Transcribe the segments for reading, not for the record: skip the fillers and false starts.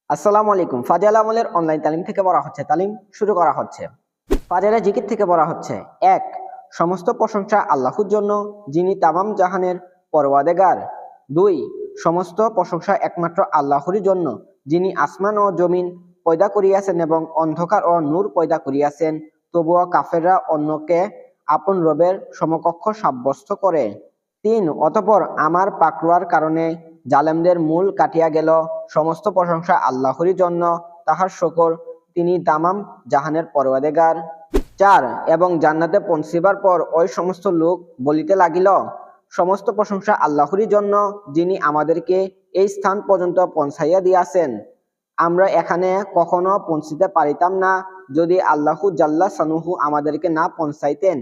আসসালামু আলাইকুম। ফাজিল আমলের অনলাইন তালিম থেকে বলা হচ্ছে, তালিম শুরু করা হচ্ছে। ফাজিলে জিকির থেকে বলা হচ্ছে, ১. সমস্ত প্রশংসা আল্লাহর জন্য, যিনি তামাম জাহানের পরওয়ারদিগার। ২. সমস্ত প্রশংসা একমাত্র আল্লাহরই জন্য, যিনি আসমান ও জমিন পয়দা করিয়াছেন এবং অন্ধকার ও নূর পয়দা করিয়াছেন। তবুও কাফেররা অন্যকে আপন রবের সমকক্ষ সাব্যস্ত করে। ৩. অতঃপর আমার পাকড়াওর কারণে জালেমদের মূল কাটিয়া গেল। সমস্ত প্রশংসা আল্লাহরই জন্য, তাহার শকর, তিনি তামাম জাহানের পরওয়ারদিগার। ৪. এবং জান্নাতে পৌঁছিবার পর ওই সমস্ত লোক বলিতে লাগিল, সমস্ত প্রশংসা আল্লাহরই জন্য, যিনি আমাদেরকে এই স্থান পর্যন্ত পৌঁছাইয়া দিয়াছেন। আমরা এখানে কখনো পৌঁছিতে পারিতাম না, যদি আল্লাহু জাল্লা শানুহু আমাদেরকে না পৌঁছাইতেন।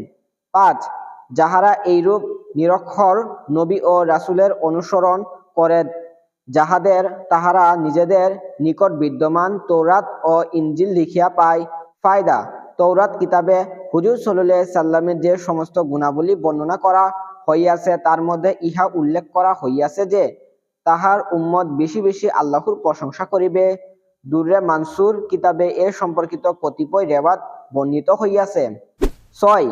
৫. যাহারা এইরূপ নিরক্ষর নবী ও রাসূলের অনুসরণ করে, তাহারা নিজেদের নিকট বিদ্যমান তৌরাত ও ইনজিল লিখিয়া পায়। ফায়দা: তৌরাত কিতাবে হুজুর সাল্লাল্লাহু আলাইহি সাল্লামের যে সমস্ত গুণাবলী বর্ণনা করা হইয়াছে, তার মধ্যে ইহা উল্লেখ করা হইয়াছে যে, তাহার উম্মত বেশি বেশি আল্লাহর প্রশংসা করিবে। দুররে মানসুর কিতাবে এ সম্পর্কিত কতিপয় রেওয়াত বর্ণিত হইয়াছে। ৬.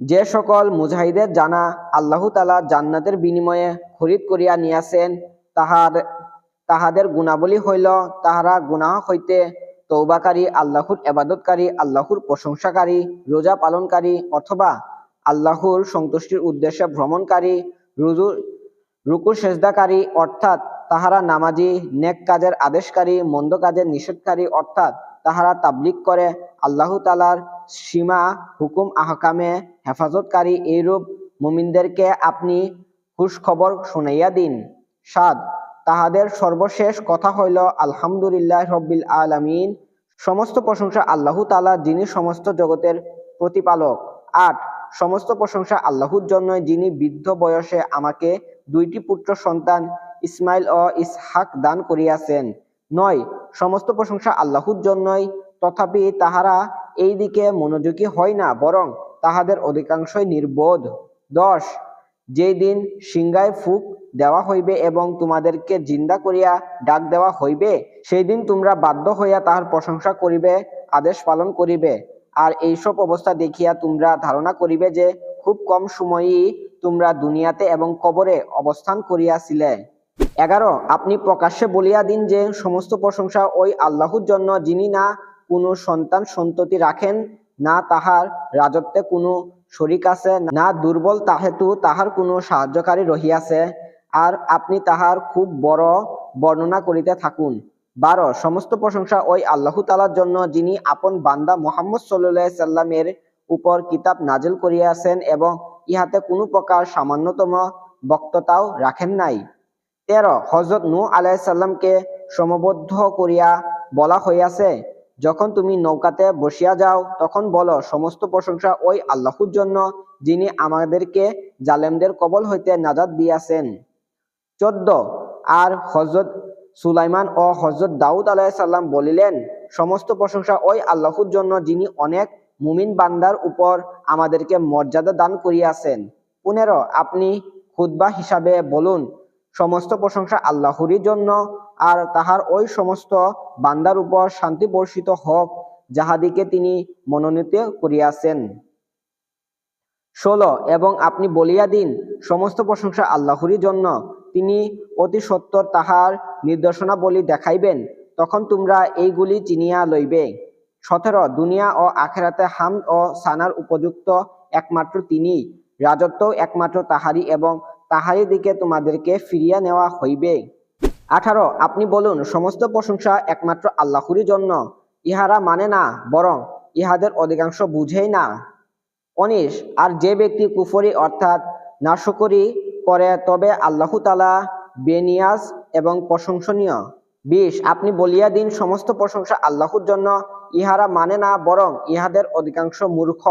যে সকল মুজাহিদের জানা আল্লাহ তাআলা জান্নাতের বিনিময়ে খরিদ করিয়া নিয়াছেন, তাহাদের গুণাবলী হইল, তাহারা গুনাহ হইতে তওবাকারী, আল্লাহর ইবাদতকারী, আল্লাহর প্রশংসাকারী, রোজা পালনকারী অথবা আল্লাহর সন্তুষ্টির উদ্দেশ্যে ভ্রমণকারী, রুকু সেজদাকারী অর্থাৎ তাহারা নামাজি, নেক কাজের আদেশকারী, মন্দ কাজের নিষেধকারী অর্থাৎ তাহারা তাবলীগ করে, আল্লাহ তাআলার সীমা হুকুম আহকামে হেফাজতকারী, এইরূপ মুমিনদেরকে আপনি খুশখবর শুনাইয়া দিন। ৭. তাহাদের সর্বশেষ কথা হইল, আলহামদুলিল্লাহ রব্বিল আলামিন। সমস্ত প্রশংসা আল্লাহ তাআলা, যিনি সমস্ত জগতের প্রতিপালক। ৮. সমস্ত প্রশংসা আল্লাহর জন্য, যিনি বৃদ্ধ বয়সে আমাকে দুইটি পুত্র সন্তান ইসমাইল ও ইসহাক দান করিয়াছেন। ৯. সমস্ত প্রশংসা আল্লাহর জন্যই, তথাপি তাহারা এই দিকে মনোযোগী হয় না, বরং তাহাদের অধিকাংশই নির্বোধ। ১০. যেই দিন সিংহায় ফুঁক দেওয়া হইবে এবং তোমাদেরকে জিন্দা করিয়া ডাক দেওয়া হইবে, সেই দিন তোমরা বাধ্য হইয়া তাহার প্রশংসা করিবে, আদেশ পালন করিবে। আর এইসব অবস্থা দেখিয়া তোমরা ধারণা করিবে যে, খুব কম সময়ই তোমরা দুনিয়াতে এবং কবরে অবস্থান করিয়াছিলে। ১১. আপনি প্রকাশ্যে বলিয়া দিন যে, সমস্ত প্রশংসা ওই আল্লাহর জন্য, যিনি না কোনো সন্তান সন্ততি রাখেন, না তাহার রাজত্বে কোনো শরিক আছে, না দুর্বল হেতু তাহার কোনো সাহায্যকারী রহিয়াছে। আর আপনি তাহার খুব বড় বর্ণনা করিতে থাকুন। ১২. সমস্ত প্রশংসা ওই আল্লাহ তাআলার জন্য, যিনি আপন বান্দা মুহাম্মদ সাল্লাল্লাহু আলাইহি সাল্লামের উপর কিতাব নাজিল করিয়াছেন এবং ইহাতে কোনো প্রকার সামান্যতম বক্ততাও রাখেন নাই। ১৩. হযরত নূহ আলাইহিস সালামকে সমবদ্ধ করিয়া বলা হইয়াছে, যখন তুমি নৌকাতে বসিয়া যাও, তখন বলো, সমস্ত প্রশংসা ওই আল্লাহর জন্য, যিনি আমাদেরকে জালেমদের কবল হইতে নাজাত দিয়াছেন। ১৪. আর হযরত সুলাইমান ও হযরত দাউদ আলাইহিস সালাম বলিলেন, সমস্ত প্রশংসা ওই আল্লাহর জন্য, যিনি অনেক মুমিন বান্দার উপর আমাদেরকে মর্যাদা দান করিয়াছেন। ১৫. আপনি খুতবা হিসাবে বলুন, সমস্ত প্রশংসা আল্লাহরই জন্য, আর তাহার ওই সমস্ত বান্দার উপর শান্তি বর্ষিত হোক, যাহাদিকে তিনি মনোনীত করিয়াছেন। ১৬. এবং আপনি বলিয়া দিন, সমস্ত প্রশংসা আল্লাহরই জন্য, তিনি অতি সত্বর তাহার নিদর্শনাবলী দেখাইবেন, তখন তোমরা এইগুলি চিনিয়া লইবে। ১৭. দুনিয়া ও আখিরাতে হামদ ও সানার উপযুক্ত একমাত্র তিনিই, রাজত্বও একমাত্র তাহারই এবং তাহারই দিকে তোমাদেরকে ফিরিয়া নেওয়া হইবে। ১৮. আপনি বলুন, সমস্ত প্রশংসা একমাত্র আল্লাহরই জন্য, ইহারা মানে না, বরং ইহাদের অধিকাংশ বুঝেই না। ১৯. আর যে ব্যক্তি কুফরি অর্থাৎ নাশকরি করে, তবে আল্লাহ তাআলা বেনিয়াজ এবং প্রশংসনীয়। ২০. আপনি বলিয়া দিন, সমস্ত প্রশংসা আল্লাহর জন্য, ইহারা মানে না, বরং ইহাদের অধিকাংশ মূর্খ।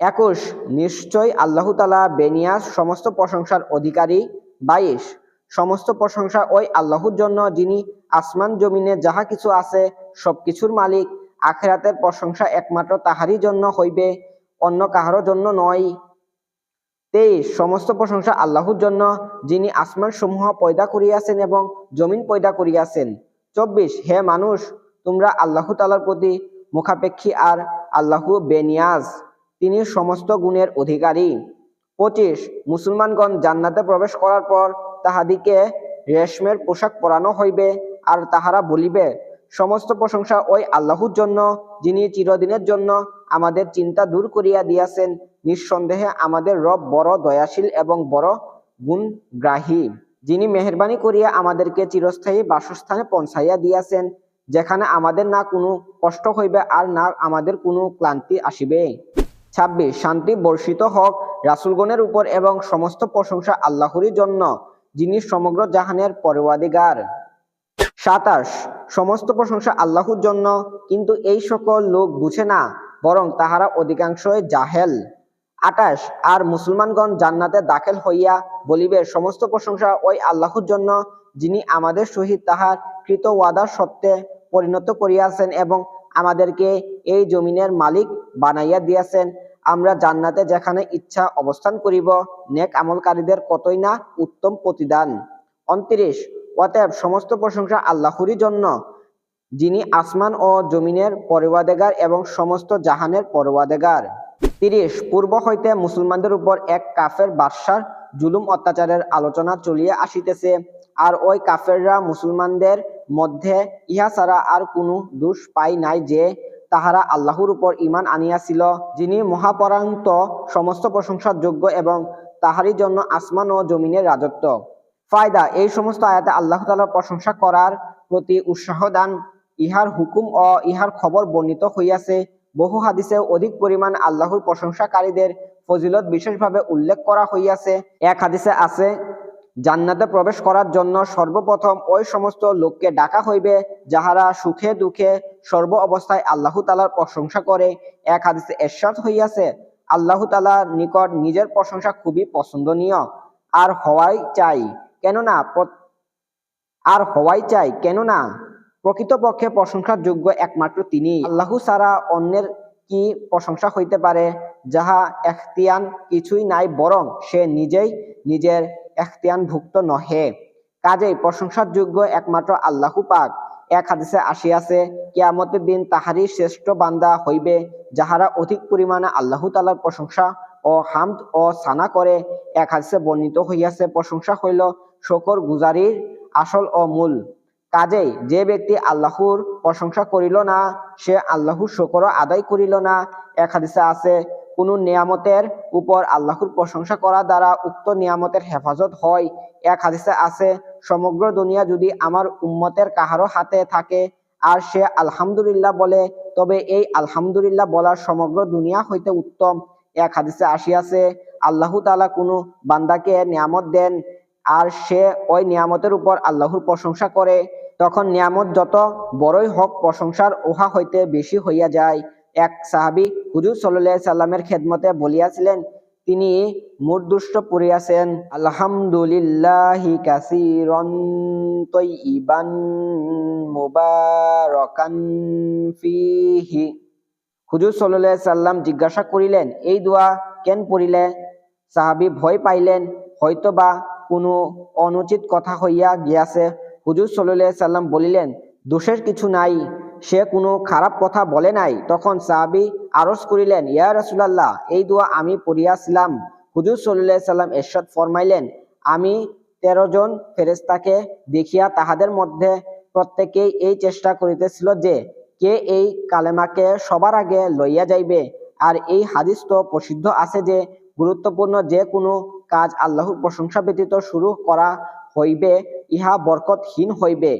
২১. নিশ্চয় আল্লাহ তাআলা বেনিয়াজ, সমস্ত প্রশংসার অধিকারী। ২২. সমস্ত প্রশংসা ওই আল্লাহর জন্য, যিনি আসমান জমিনে যাহা কিছু আছে সবকিছুর মালিক। আখিরাতের প্রশংসা একমাত্র তাহারই জন্য হইবে, অন্য কাহারও জন্য নয়। ২৩. সমস্ত প্রশংসা আল্লাহর জন্য, যিনি আসমান সমূহ পয়দা করিয়াছেন এবং জমিন পয়দা করিয়াছেন। 24 হে মানুষ, তোমরা আল্লাহ তাআলার প্রতি মুখাপেক্ষী আর আল্লাহ বেনিয়াজ, তিনি সমস্ত গুণের অধিকারী। 25 মুসলমানগণ জান্নাতে প্রবেশ করার পর তাহাদিকে রেশমের পোশাক পরানো হইবে, আর তাহারা বলিবে, সমস্ত প্রশংসা ওই আল্লাহর জন্য, যিনি চিরদিনের জন্য আমাদের চিন্তা দূর করিয়া দিয়াছেন। নিঃসন্দেহে আমাদের রব বড় দয়াশীল এবং বড় গুণগ্রাহী, যিনি মেহেরবানি করিয়া আমাদেরকে চিরস্থায়ী বাসস্থানে পৌঁছাইয়া দিয়াছেন, যেখানে আমাদের না কোনো কষ্ট হইবে আর না আমাদের কোনো ক্লান্তি আসিবে। 26 শান্তি বর্ষিত হোক রাসূলগণের উপর এবং সমস্ত প্রশংসা আল্লাহরই জন্য, যিনি সমগ্র জাহানের পরওয়ারদিগার। 27 সমস্ত প্রশংসা আল্লাহর জন্য, কিন্তু এই সকল লোক বুঝে না, বরং তাহারা অধিকাংশই জাহেল। 28 আর মুসলমানগণ জান্নাতে দাখিল হইয়া বলিবে, সমস্ত প্রশংসা ওই আল্লাহর জন্য, যিনি আমাদের সহিত তাহার কৃত ওয়াদার সত্যে পরিণত করিয়াছেন এবং আমাদেরকে এই জমিনের মালিক বানাইয়া দিয়াছেন। আমরা জান্নাতে যেখানে ইচ্ছা অবস্থান করিব, নেক আমলকারীদের কতই না উত্তম প্রতিদান। 29 অতএব সমস্ত প্রশংসা আল্লাহরই জন্য, যিনি আসমান ও জমিনের পরওয়ারদিগার এবং সমস্ত জাহানের পরওয়ারদিগার। 30 পূর্ব হইতে মুসলমানদের উপর এক কাফের বাদশার জুলুম অত্যাচারের আলোচনা চলিয়া আসিতেছে, আর ওই কাফেররা মুসলমানদের মধ্যে ইহা ছাড়া আর কোনো দোষ পায় নাই যে তাহারা আল্লাহর উপর ঈমান আনিয়াছিল, যিনি মহাপরান্ত, সমস্ত প্রশংসার যোগ্য এবং তাহারই জন্য আসমান ও জমিনের রাজত্ব। ফায়দা এই সমস্ত আয়াতে আল্লাহ তাআলার প্রশংসা করার প্রতি উৎসাহ দান, ইহার হুকুম ও ইহার খবর বর্ণিত হইয়াছে। বহু হাদিসে অধিক পরিমাণ আল্লাহর প্রশংসাকারীদের ফজিলত বিশেষভাবে উল্লেখ করা হইয়াছে। এক হাদিসে আছে, জান্নাতে প্রবেশ করার জন্য সর্বপ্রথম ওই সমস্ত লোককে ডাকা হইবে যাহারা সুখে দুঃখে সর্ব অবস্থায় আল্লাহ তাআলার প্রশংসা করে। এক হাদিসে ইরশাদ হইয়াছে, আল্লাহ তাআলার নিকট নিজের প্রশংসা খুবই পছন্দনীয় আর হওয়াই চাই, কেননা প্রকৃতপক্ষে প্রশংসার যোগ্য একমাত্র তিনি। আল্লাহ ছাড়া অন্যের কি প্রশংসা হইতে পারে, যাহা এখতিয়ান কিছুই নাই, বরং সে নিজেই নিজের এখতিয়ানভুক্ত নহে। কাজেই প্রশংসার যোগ্য একমাত্র আল্লাহ পাক। এক হাদিসে আসিয়াছে, কিয়ামতের দিন তাহারই শ্রেষ্ঠ বান্দা হইবে যাহারা অধিক পরিমাণে আল্লাহ তাআলার প্রশংসা ও হামদ ও সানা করে। এক হাদিসে বর্ণিত হইয়াছে, প্রশংসা হইল শুকর গুজারির আসল ও মূল। কাজেই যে ব্যক্তি আল্লাহর প্রশংসা করিল না, সে আল্লাহর শুকর আদায় করিল না। এক হাদিসে আছে, কোন নিয়ামতের উপর আল্লাহর প্রশংসা করা দ্বারা উক্ত নিয়ামতের হেফাজত হয়। এক হাদিসে আছে, সমগ্র দুনিয়া যদি আমার উম্মতের কাহারো হাতে থাকে আর সে আলহামদুলিল্লাহ বলে, তবে এই আলহামদুলিল্লাহ বলা সমগ্র দুনিয়া হইতে উত্তম। এক হাদিসে আসিয়াছে, আল্লাহ তাআলা কোনো বান্দাকে নিয়ামত দেন আর সে ওই নিয়ামতের উপর আল্লাহর প্রশংসা করে, তখন নিয়ামত যত বড়ই হোক প্রশংসার উহা হইতে বেশি হইয়া যায়। এক সাহাবী হুজুর সাল্লাল্লাহু আলাইহি সাল্লামের খেদমতে বলিয়াছিলেন, তিনি মুর্দুষ্ট পড়িয়াছেন, আলহামদুলিল্লাহি কাসীরান তাইয়িবান মুবারাকান ফীহি। হুজুর সাল্লাল্লাহু আলাইহি সাল্লাম জিজ্ঞাসা করিলেন, এই দোয়া কেন পড়িলে? সাহাবী ভয় পাইলেন, হয়তোবা কোনো অনুচিত কথা হইয়া গিয়াছে। হুজুর সাল্লাল্লাহু আলাইহি সাল্লাম বলিলেন, দোষের কিছু নাই, সে কোনো খারাপ কথা বলে নাই। তখন সাহাবী আরজ করিলেন, ইয়া রাসূলুল্লাহ, এই দোয়া আমি পড়িয়াছিলাম। হুজুর সাল্লাল্লাহু আলাইহি সাল্লাম ইরশাদ ফরমাইলেন, আমি 13 জন ফেরেশতাকে দেখিয়া তাহাদের মধ্যে প্রত্যেকেই এই চেষ্টা করিতেছিল যে কে এই কালেমাকে সবার আগে লইয়া যাইবে। আর এই হাদিস তো প্রসিদ্ধ আছে যে গুরুত্বপূর্ণ যে কোনো কাজ আল্লাহর প্রশংসা ব্যতীত শুরু করা হইবে, ইহা বরকতহীন হইবে।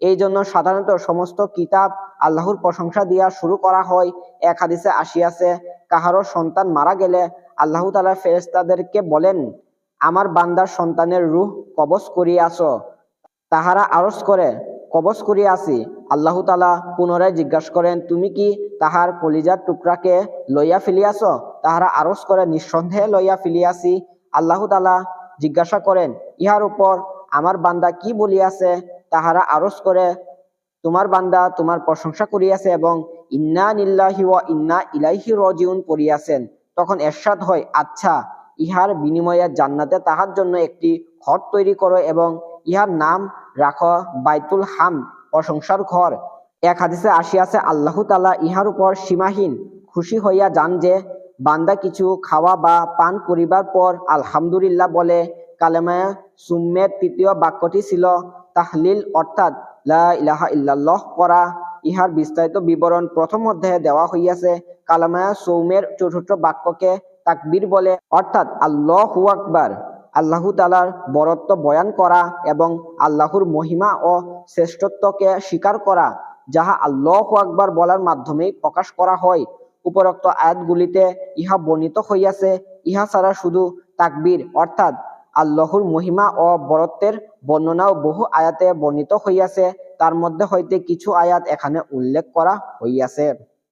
এই জন্য সাধারণত সমস্ত কিতাব আল্লাহর প্রশংসা দিয়া শুরু করা হয়। এক হাদিসে আসিয়াছে, কাহারো সন্তান মারা গেলে আল্লাহ তাআলা ফেরেশতাদেরকে বলেন, আমার বান্দার সন্তানের রূহ কবজ করিয়াছ? তাহারা আরজ করে, কবজ করিয়াছি। আল্লাহ তাআলা পুনরায় জিজ্ঞাসা করেন, তুমি কি তাহার কলিজার টুকরাকে লইয়া ফেলিয়াছ? তাহারা আরজ করে, নিঃসন্দেহে লইয়া ফেলিয়াছি। আল্লাহ তাআলা জিজ্ঞাসা করেন, ইহার উপর আমার বান্দা কি বলিয়াছে? তাহারা আরজ করে, তোমার বান্দা তোমার প্রশংসা করিয়াছে এবং ইন্না লিল্লাহি ওয়া ইন্না ইলাইহি রাজিউন পড়িয়াছেন। তখন ইরশাদ হয়, আচ্ছা, ইহার বিনিময়ে জান্নাতে তাহার জন্য একটি ঘর তৈরি করো এবং ইহার নাম রাখো বাইতুল হামদ, প্রশংসার ঘর। এক হাদিসে আসিয়াছে, আল্লাহ তাআলা ইহার উপর সীমাহীন খুশি হইয়া যান যে বান্দা কিছু খাওয়া বা পান করিবার পর আলহামদুলিল্লাহ বলে। কালেমায়ে সুম্মের তৃতীয় বাক্যটি ছিল তাহলিল, অর্থাৎ লা ইলাহা ইল্লাল্লাহ পড়া। ইহার বিস্তারিত বিবরণ প্রথম অধ্যায়ে দেওয়া হইয়াছে। কালেমায়ে সৌমের চতুর্থ বাক্যকে তাকবীর বলে, অর্থাৎ আল্লাহু আকবার, আল্লাহ তাআলার বরত্ব বয়ান করা এবং আল্লাহর মহিমা ও শ্রেষ্ঠত্বকে স্বীকার করা, যাহা আল্লাহু আকবার বলার মাধ্যমেই প্রকাশ করা হয়। উপরোক্ত আয়াতগুলিতে ইহা বর্ণিত হইয়াছে। ইহা ছাড়া শুধু তাকবীর, অর্থাৎ আল্লাহর মহিমা ও বরত্বের বর্ণনাও বহু আয়াতে বর্ণিত হইয়াছে। তার মধ্যে হইতে কিছু আয়াত এখানে উল্লেখ করা হইয়াছে।